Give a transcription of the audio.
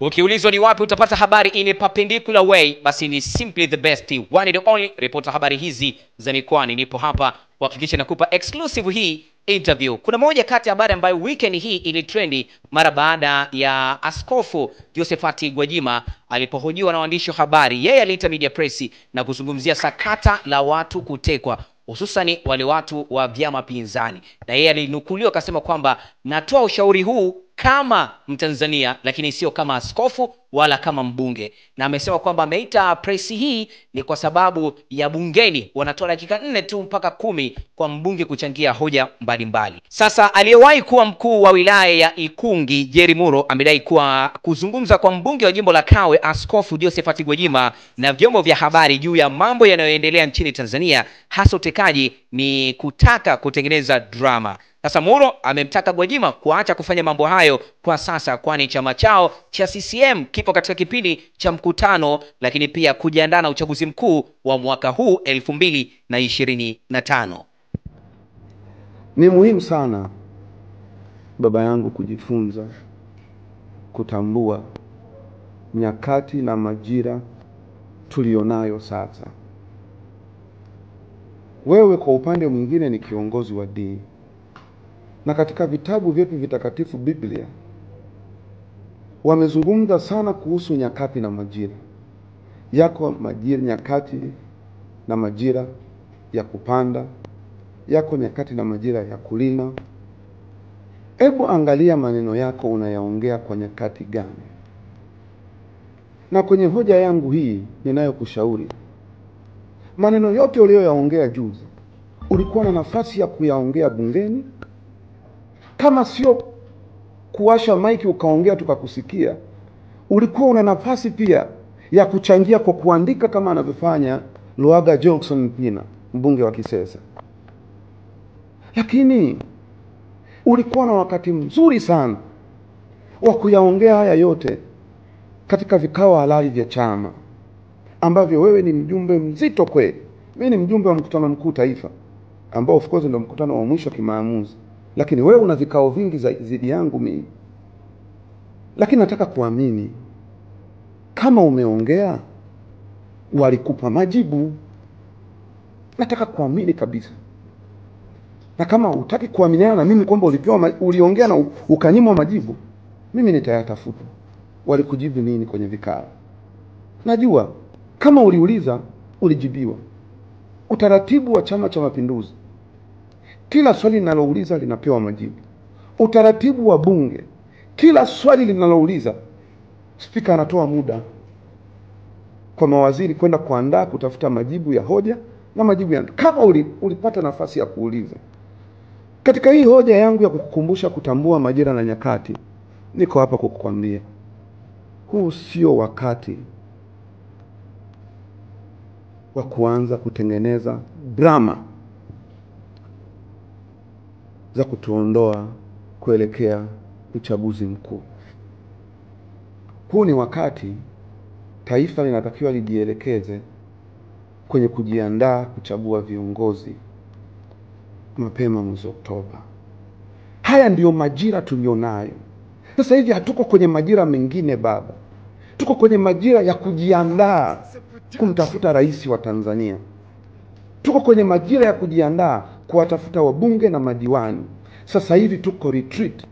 Ukiulizwa ni wapi utapata habari in a perpendicular way, basi ni simply the best, one and only reporter habari hizi za mikoani. Nipo hapa kuhakikisha nakupa exclusive hii interview. Kuna moja kati ya habari ambayo weekend hii ilitrendi mara baada ya Askofu Josephat Gwajima alipohojiwa na waandishi wa habari. Yeye aliita media press na kuzungumzia sakata la watu kutekwa, hususani wale watu wa vyama pinzani, na yeye alinukuliwa akasema kwamba natoa ushauri huu kama Mtanzania lakini sio kama askofu wala kama mbunge, na amesema kwamba ameita press hii ni kwa sababu ya bungeni wanatoa dakika 4 tu mpaka 10 kwa mbunge kuchangia hoja mbalimbali. Sasa aliyewahi kuwa mkuu wa wilaya ya Ikungi Jerry Muro amedai kuwa kuzungumza kwa mbunge wa jimbo la Kawe Askofu Josephat Gwajima na vyombo vya habari juu ya mambo yanayoendelea nchini Tanzania hasa utekaji ni kutaka kutengeneza drama. Sasa Muro amemtaka Gwajima kuacha kufanya mambo hayo kwa sasa, kwani chama chao cha CCM kipo katika kipindi cha mkutano, lakini pia kujiandaa na uchaguzi mkuu wa mwaka huu 2025. Ni muhimu sana baba yangu kujifunza kutambua nyakati na majira tulionayo sasa. Wewe kwa upande mwingine ni kiongozi wa dini, na katika vitabu vyetu vitakatifu Biblia wamezungumza sana kuhusu nyakati na majira. Yako majira, nyakati na majira ya kupanda, yako nyakati na majira ya kulima. Hebu angalia maneno yako unayaongea kwa nyakati gani? Na kwenye hoja yangu hii ninayokushauri, maneno yote uliyoyaongea juzi ulikuwa na nafasi ya kuyaongea bungeni. Kama sio kuwasha maiki ukaongea tukakusikia, ulikuwa una nafasi pia ya kuchangia kwa kuandika kama anavyofanya Luhaga Johnson Mpina, mbunge wa Kisesa. Lakini ulikuwa na wakati mzuri sana wa kuyaongea haya yote katika vikao halali vya chama ambavyo wewe ni mjumbe mzito kweli. Mimi ni mjumbe wa mkutano mkuu taifa ambao of course ndio mkutano wa mwisho kimaamuzi, lakini wewe una vikao vingi zaidi yangu mimi. Lakini nataka kuamini kama umeongea walikupa majibu. Nataka kuamini kabisa. Na kama hutaki kuaminiana na mimi kwamba uliongea na ukanyimwa majibu, mimi nitayatafuta walikujibu nini kwenye vikao. Najua kama uliuliza ulijibiwa. Utaratibu wa Chama cha Mapinduzi, kila swali linalouliza linapewa majibu. Utaratibu wa bunge, kila swali linalouliza spika anatoa muda kwa mawaziri kwenda kuandaa kutafuta majibu ya hoja na majibu ya kama ulipata nafasi ya kuuliza. Katika hii hoja yangu ya kukukumbusha kutambua majira na nyakati, niko hapa kukukwambia huu sio wakati wa kuanza kutengeneza drama za kutuondoa kuelekea uchaguzi mkuu. Huu ni wakati taifa linatakiwa lijielekeze kwenye kujiandaa kuchagua viongozi mapema mwezi Oktoba. Haya ndiyo majira tulionayo. Sasa hivi hatuko kwenye majira mengine baba. Tuko kwenye majira ya kujiandaa kumtafuta rais wa Tanzania. Tuko kwenye majira ya kujiandaa kuwatafuta wabunge na madiwani. Sasa hivi tuko retreat.